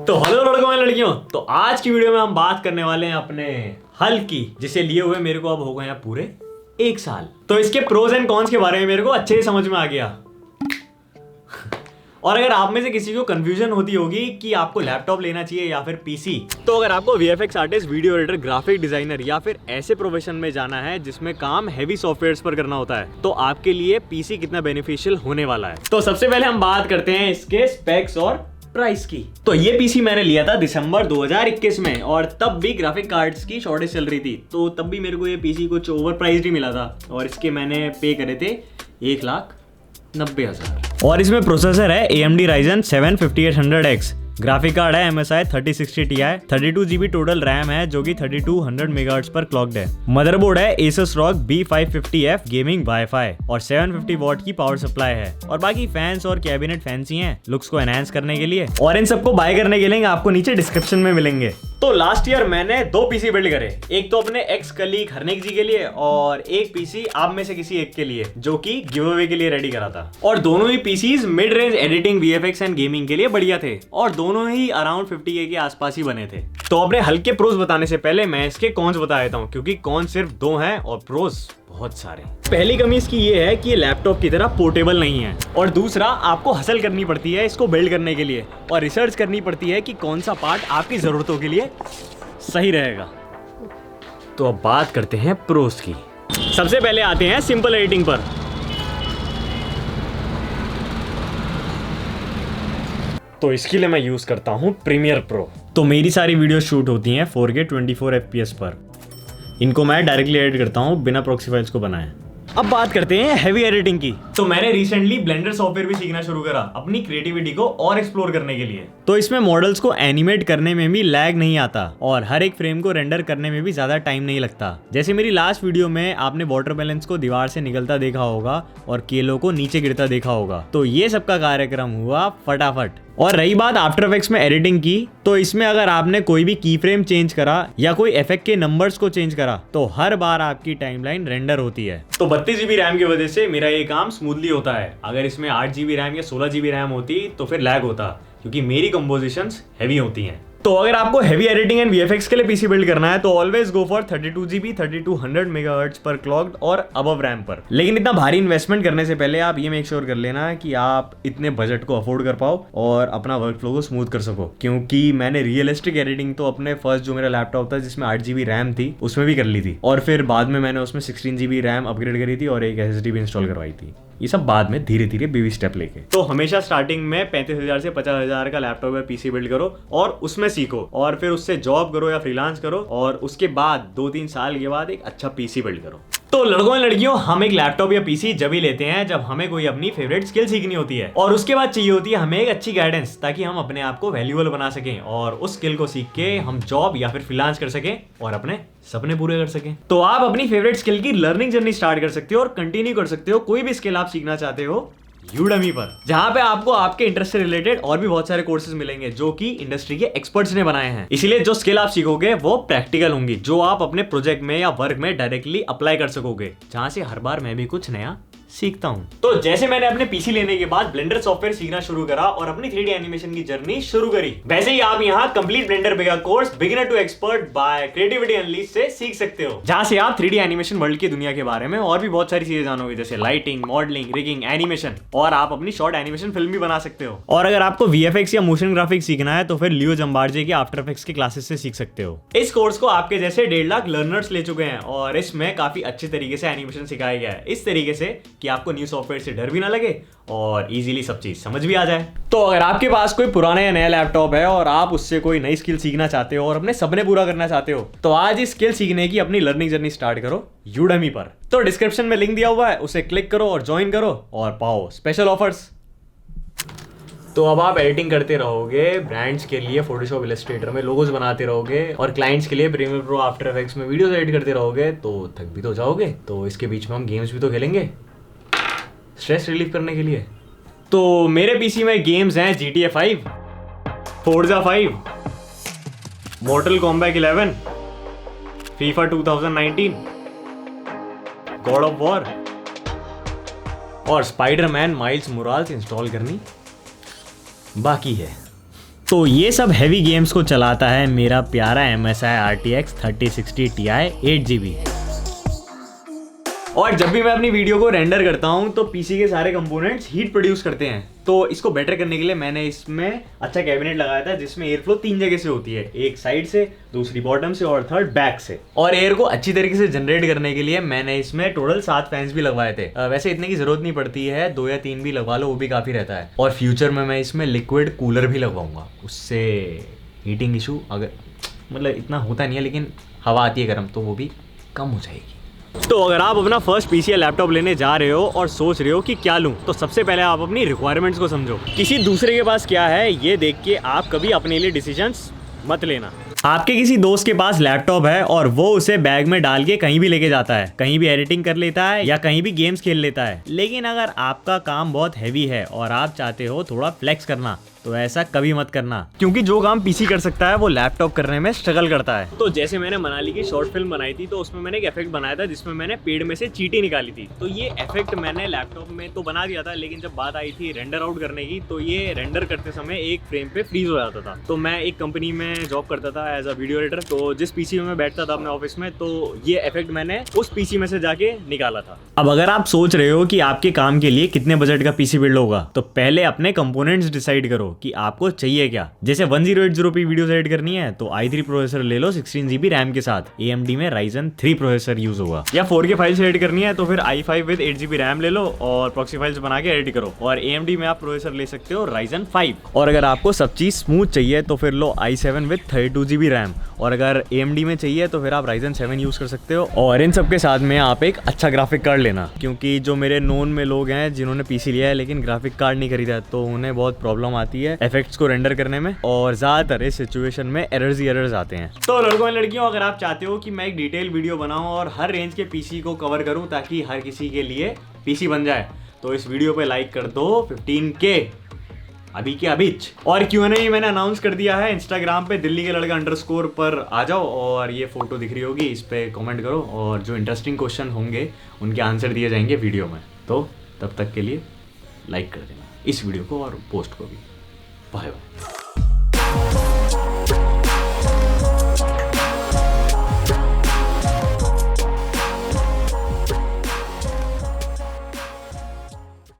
तो हेलो लड़कों एंड लड़कियों, तो आज की वीडियो में हम बात करने वाले हैं अपने हल की, जिसे लिए हुए मेरे को अब हो गए हैं पूरे 1 साल। तो इसके प्रोज एंड कॉन्स के बारे में मेरे को अच्छे से समझ में आ गया। और अगर आप में से किसी को कंफ्यूजन होती होगी कि आपको लैपटॉप लेना चाहिए या फिर पीसी, तो अगर आपको VFX artist, video editor, graphic designer या फिर ऐसे प्रोफेशन में जाना है जिसमें काम हैवी सॉफ्टवेयर्स पर करना होता है, तो आपके लिए पीसी कितना बेनिफिशियल होने वाला है। तो सबसे पहले हम बात करते हैं इसके स्पेक्स और प्राइस की। तो ये पीसी मैंने लिया था दिसंबर 2021 में, और तब भी ग्राफिक कार्ड्स की शॉर्टेज चल रही थी, तो तब भी मेरे को ये पीसी कुछ ओवर प्राइस्ड ही मिला था, और इसके मैंने पे करे थे 1,90,000। और इसमें प्रोसेसर है AMD Ryzen 7 5800X, graphic card है MSI 3060 Ti, 32GB total RAM है जो कि 3200 मेगाहर्ट्ज पर क्लॉक्ड है। मदरबोर्ड है Asus ROG B550F gaming wifi, और 750 वॉट की पावर सप्लाई है। और बाकी फैंस और कैबिनेट फैंसी हैं लुक्स को एनहांस करने के लिए, और इन सबको बाय करने के लिए आपको नीचे डिस्क्रिप्शन में मिलेंगे। तो लास्ट ईयर मैंने 2 पीसी बिल्ड करे, एक तो अपने एक्स कलीग हरनेक जी के लिए, और एक पीसी आप में से किसी एक के लिए, जो कि गिव अवे के लिए रेडी करा था। और दोनों ही PCs mid range editing, VFX and gaming के लिए बढ़िया थे, और दोनों ही अराउंड 50K के आसपास ही बने थे। तो अपने हल्के प्रोज बताने से पहले मैं इसके कॉन्स बता देता हूँ, क्योंकि कॉन सिर्फ 2 हैं और प्रोज बहुत सारे। पहली कमी इसकी ये है कि ये लैपटॉप की तरह पोर्टेबल नहीं है, और दूसरा आपको हसल करनी पड़ती है इसको बिल्ड करने के लिए, और रिसर्च करनी पड़ती है कि कौन सा पार्ट आपकी जरूरतों के लिए सही रहेगा। तो अब बात करते हैं प्रोज की। सबसे पहले आते हैं सिंपल एडिटिंग पर। तो इसके लिए मैं यूज करता हूं प्रीमियर प्रो। तो मेरी सारी वीडियो शूट होती हैं 4K 24 FPS पर। इनको मैं डायरेक्टली एडिट करता हूं बिना प्रॉक्सी फाइल्स को बनाए। अब बात करते हैं हैवी एडिटिंग की। तो मैंने रिसेंटली ब्लेंडर सॉफ्टवेयर भी सीखना शुरू करा अपनी क्रिएटिविटी को और एक्सप्लोर करने के लिए। तो इसमें मॉडल्स को एनिमेट करने में भी लैग नहीं आता, और हर एक फ्रेम को रेंडर करने में भी ज्यादा टाइम नहीं लगता। जैसे मेरी लास्ट वीडियो में आपने वाटर बैलेंस को दीवार से निकलता देखा होगा और केलो को नीचे गिरता देखा होगा, तो ये सबका कार्यक्रम हुआ फटाफट। और रही बात आफ्टर इफेक्ट्स में एडिटिंग की, तो इसमें अगर आपने कोई भी की फ्रेम चेंज करा या कोई इफेक्ट के नंबर्स को चेंज करा, तो हर बार आपकी टाइमलाइन रेंडर होती है। तो 32GB रैम की वजह से मेरा ये काम स्मूथली होता है। अगर इसमें 8GB रैम या 16GB रैम होती तो फिर लैग होता, क्योंकि मेरी कंपोजिशंस हैवी होती हैं। तो अगर आपको हैवी एडिटिंग एंड VFX के लिए पीसी बिल्ड करना है, तो always go for 32GB 3200 megahertz पर क्लॉक्ड और अबव रैम पर। लेकिन इतना भारी इन्वेस्टमेंट करने से पहले आप ये मेक श्योर कर लेना कि आप इतने बजट को अफोर्ड कर पाओ और अपना वर्क फ्लो को स्मूथ कर सको। क्योंकि मैंने रियलिस्टिक एडिटिंग तो अपने फर्स्ट जो मेरा लैपटॉप था जिसमें 8GB रैम थी उसमें भी कर ली थी, और फिर बाद में मैंने उसमें 16GB रैम अपग्रेड करी थी और एक SSD भी इंस्टॉल करवाई थी। ये सब बाद में धीरे धीरे बेबी स्टेप लेके। तो हमेशा स्टार्टिंग में 35,000 से 50,000 का लैपटॉप या पीसी बिल्ड करो और उसमें सीखो, और फिर उससे जॉब करो या फ्रीलांस करो, और उसके बाद 2-3 साल के बाद एक अच्छा पीसी बिल्ड करो। तो लड़कों और लड़कियों, हम एक लैपटॉप या पीसी जब ही लेते हैं जब हमें कोई अपनी फेवरेट स्किल सीखनी होती है, और उसके बाद चाहिए होती है हमें एक अच्छी गाइडेंस, ताकि हम अपने आप को वैल्यूएबल बना सकें और उस स्किल को सीख के हम जॉब या फिर फ्रीलांस कर सकें और अपने सपने पूरे कर सकें। तो आप अपनी फेवरेट स्किल की लर्निंग जर्नी स्टार्ट कर सकते हो और कंटिन्यू कर सकते हो कोई भी स्किल आप सीखना चाहते हो Udemy पर, जहां पे आपको आपके इंटरेस्ट से रिलेटेड और भी बहुत सारे कोर्सेज मिलेंगे जो कि इंडस्ट्री के एक्सपर्ट्स ने बनाए हैं। इसीलिए जो स्किल आप सीखोगे वो प्रैक्टिकल होंगी, जो आप अपने प्रोजेक्ट में या वर्क में डायरेक्टली अप्लाई कर सकोगे, जहां से हर बार मैं भी कुछ नया सीखता हूं। तो जैसे मैंने अपने पीसी लेने के बाद ब्लेंडर सॉफ्टवेयर सीखना शुरू करा और अपनी 3D एनिमेशन की जर्नी शुरू करी, वैसे ही आप यहाँ complete Blender mega course beginner to expert by creativity unleashed से सीख सकते हो, जहां से आप 3D एनिमेशन वर्ल्ड की दुनिया के बारे में और भी बहुत सारी चीजें जानोगे, जैसे लाइटिंग, मॉडलिंग, रिगिंग, एनिमेशन, और आप अपनी शॉर्ट एनिमेशन फिल्म भी बना सकते हो। और अगर आपको VFX या मोशन ग्राफिक्स सीखना है, तो फिर लियो जम्बार्जे के आफ्टर इफेक्ट्स के क्लासेस से सीख सकते हो। इस कोर्स को आपके जैसे 1.5 लाख लर्नर्स ले चुके हैं, और इसमें काफी अच्छे तरीके से एनिमेशन सिखाया गया है, इस तरीके से कि आपको न्यू सॉफ्टवेयर से डर भी ना लगे और इजीली सब चीज समझ भी आ जाए। तो अगर आपके पास कोई पुराना या नया लैपटॉप है और आप उससे कोई नई स्किल सीखना चाहते हो और अपने सपने पूरा करना चाहते हो, तो आज इस स्किल सीखने की अपनी लर्निंग जर्नी स्टार्ट करो Udemy पर। तो डिस्क्रिप्शन में लिंक दिया हुआ है, उसे क्लिक करो और ज्वाइन करो और पाओ स्पेशल ऑफर्स। तो अब आप एडिटिंग करते रहोगे, ब्रांड्स के लिए फोटोशॉप इलस्ट्रेटर में लोगोज बनाते रहोगे, और क्लाइंट्स के लिए प्रीमियर प्रो आफ्टर इफेक्ट्स में वीडियोस एडिट करते रहोगे, तो थक भी तो जाओगे। तो इसके बीच में हम गेम्स भी तो खेलेंगे स्ट्रेस रिलीफ करने के लिए। तो मेरे पीसी में गेम्स हैं GTA 5, Forza 5, Mortal Kombat 11, FIFA 2019, God of War और स्पाइडरमैन माइल्स मोराल्स इंस्टॉल करनी बाकी है। तो ये सब हैवी गेम्स को चलाता है मेरा प्यारा MSI RTX 3060 Ti 8GB। और जब भी मैं अपनी वीडियो को रेंडर करता हूँ तो पीसी के सारे कंपोनेंट्स हीट प्रोड्यूस करते हैं। तो इसको बेटर करने के लिए मैंने इसमें अच्छा कैबिनेट लगाया था जिसमें एयर फ्लो 3 जगह से होती है, एक साइड से, दूसरी बॉटम से और थर्ड बैक से। और एयर को अच्छी तरीके से जनरेट करने के लिए मैंने इसमें टोटल 7 फैंस भी लगवाए थे। वैसे इतने की जरूरत नहीं पड़ती है, 2 या 3 भी लगवा लो वो भी काफी रहता है। और फ्यूचर में मैं इसमें लिक्विड कूलर भी लगवाऊंगा, उससे हीटिंग इशू अगर मतलब इतना होता नहीं है लेकिन हवा आती है गर्म तो वो भी कम हो जाएगी। तो अगर आप अपना फर्स्ट पीसी या लैपटॉप लेने जा रहे हो और सोच रहे हो कि क्या लूं, तो सबसे पहले आप अपनी रिक्वायरमेंट्स को समझो। किसी दूसरे के पास क्या है ये देख के आप कभी अपने लिए डिसीजंस मत लेना। आपके किसी दोस्त के पास लैपटॉप है और वो उसे बैग में डाल के कहीं भी लेके जाता है, कहीं भी एडिटिंग कर लेता है या कहीं भी गेम्स खेल लेता है। लेकिन अगर आपका काम बहुत हैवी है और आप चाहते हो थोड़ा फ्लेक्स करना, तो ऐसा कभी मत करना, क्योंकि जो काम पीसी कर सकता है वो लैपटॉप करने में स्ट्रगल करता है। तो जैसे मैंने मनाली की शॉर्ट फिल्म बनाई थी तो उसमें मैंने एक इफेक्ट बनाया था जिसमें मैंने पेड़ में से चींटी निकाली थी। तो ये इफेक्ट मैंने लैपटॉप में तो बना दिया था, लेकिन जब बात आई थी रेंडर आउट करने की तो ये रेंडर करते समय एक फ्रेम पे फ्रीज हो जाता था। तो मैं एक कंपनी में जॉब करता था एज अ वीडियो एडिटर, तो जिस पीसी में मैं बैठता था अपने ऑफिस में, तो ये इफेक्ट मैंने उस पीसी में से जाके निकाला था। अब अगर आप सोच रहे हो कि आपके काम के लिए कितने बजट का पीसी बिल्ड होगा, तो पहले अपने कंपोनेंट्स डिसाइड करो कि आपको चाहिए क्या। जैसे 1080p वीडियोस एडिट करनी है तो i3 प्रोसेसर ले लो 16GB रैम के साथ, AMD में Ryzen 3 प्रोसेसर यूज होगा। या 4K फाइल्स एडिट करनी है तो फिर i5 विद 8GB रैम ले लो और प्रॉक्सी फाइल्स बना के एडिट करो। और AMD में आप प्रोसेसर ले सकते हो Ryzen 5। और अगर आपको सब चीज स्मूथ चाहिए तो फिर लो i7 विद 32GB रैम। और अगर AMD में चाहिए तो फिर आप Ryzen 7 यूज कर सकते हो। और इन सब के साथ में आप एक अच्छा ग्राफिक कार्ड लेना, क्योंकि जो मेरे नोन में लोग हैं जिन्होंने पीसी लिया है लेकिन ग्राफिक कार्ड नहीं खरीदा, तो उन्हें बहुत प्रॉब्लम आती है इफेक्ट्स को रेंडर करने में, और ज्यादातर इस सिचुएशन में एरर्स ही एरर्स आते हैं। तो लड़कों और लड़कियों, अगर आप चाहते हो कि मैं एक डिटेल वीडियो बनाऊं और हर रेंज के पीसी को कवर करूं ताकि हर किसी के लिए पीसी बन जाए, तो इस वीडियो पे लाइक कर दो 15K अभी के अभी। और Q&A मैंने अनाउंस कर दिया है इंस्टाग्राम पे, दिल्ली के लड़का _ पर आ जाओ और ये फोटो दिख रही होगी, इस पे कमेंट करो और जो इंटरेस्टिंग क्वेश्चन होंगे उनके आंसर दिए जाएंगे वीडियो में। तो तब तक के लिए लाइक कर देना इस वीडियो को और पोस्ट को भी। Bye bye.